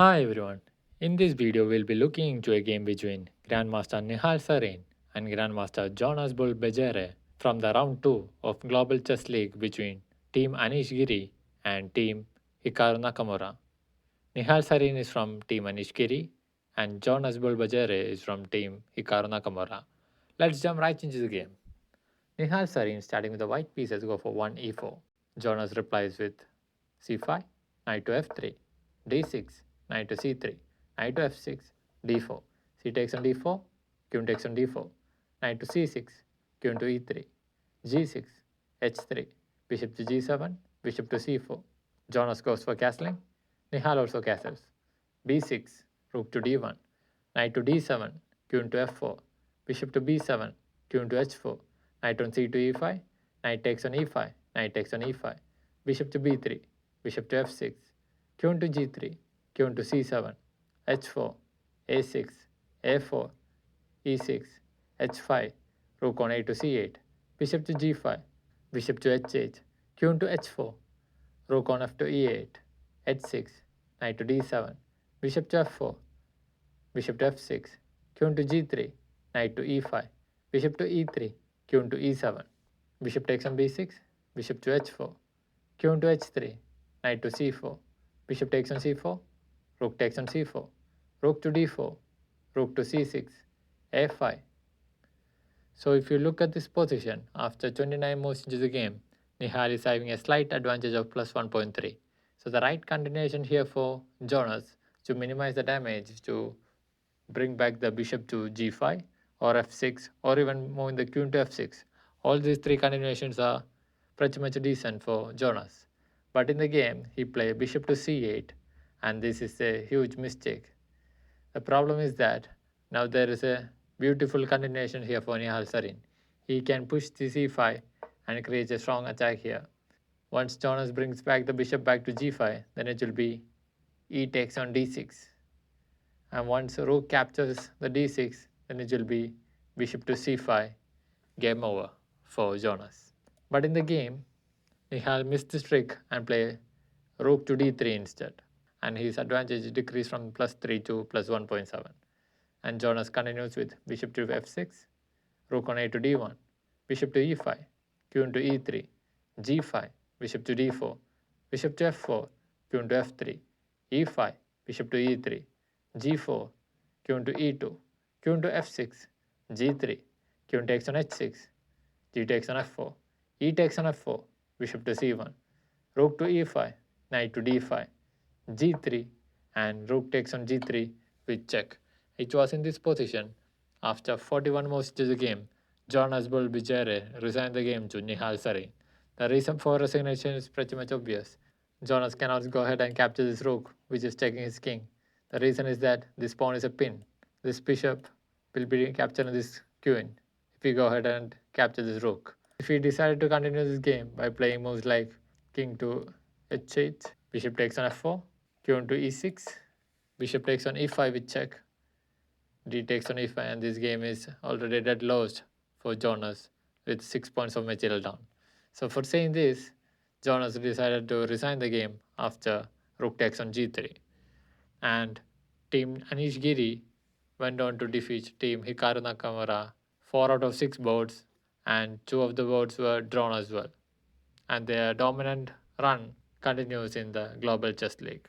Hi everyone. In this video, we'll be looking into a game between Grandmaster Nihal Sarin and Grandmaster Jonas Bull Bejere from the round 2 of Global Chess League between Team Anish Giri and Team Hikaru Nakamura. Nihal Sarin is from Team Anish Giri and Jonas Bull Bejere is from Team Hikaru Nakamura. Let's jump right into the game. Nihal Sarin, starting with the white pieces, go for 1 e4. Jonas replies with c5, knight to f3, d6, knight to c3, knight to f6, d4, c takes on d4, queen takes on d4, knight to c6, queen to e3, g6, h3, bishop to g7, bishop to c4. Jonas goes for castling. Nihal also castles. b6, rook to d1, knight to d7, queen to f4, bishop to b7, queen to h4, knight on c to e5, knight takes on e5, knight takes on e5, bishop to b3, bishop to f6, queen to g3, queen to c7, h4, a6, a4, e6, h5, rook on a to c8, bishop to g5, bishop to h8, queen to h4, rook on f to e8, h6, knight to d7, bishop to f4, bishop to f6, queen to g3, knight to e5, bishop to e3, queen to e7, bishop takes on b6, bishop to h4, queen to h3, knight to c4, bishop takes on c4, rook takes on c4, rook to d4, rook to c6, a5. So if you look at this position, after 29 moves into the game, Nihal is having a slight advantage of plus 1.3. So the right continuation here for Jonas to minimize the damage is to bring back the bishop to g5 or f6 or even moving the queen to f6. All these three continuations are pretty much decent for Jonas. But in the game, he played bishop to c8 and this is a huge mistake. The problem is that now there is a beautiful continuation here for Nihal Sarin. He can push the c5 and create a strong attack here. Once Jonas brings back the bishop back to g5, then it will be e takes on d6. And once rook captures the d6, then it will be bishop to c5, game over for Jonas. But in the game, Nihal missed this trick and played rook to d3 instead, and his advantage decreased from plus 3 to plus 1.7. And Jonas continues with bishop to f6, rook on a to d1, bishop to e5, queen to e3, g5, bishop to d4, bishop to f4, queen to f3, e5, bishop to e3, g4, queen to e2, queen to f6, g3, queen takes on h6, g takes on f4, e takes on f4, bishop to c1, rook to e5, knight to d5, g3, and rook takes on g3 with check. It was in this position. After 41 moves to the game, Jonas Bull Bejere resigned the game to Nihal Sarin. The reason for resignation is pretty much obvious. Jonas cannot go ahead and capture this rook, which is taking his king. The reason is that this pawn is a pin. This bishop will be capturing this queen if we go ahead and capture this rook. If he decided to continue this game by playing moves like king to h8, bishop takes on f4, queen to e6, bishop takes on e5 with check, d takes on e5, and this game is already dead lost for Jonas with 6 points of material down. So for saying this, Jonas decided to resign the game after rook takes on g3. And Team Anish Giri went on to defeat Team Hikaru Nakamura 4 out of 6 boards, and 2 of the boards were drawn as well. And their dominant run continues in the Global Chess League.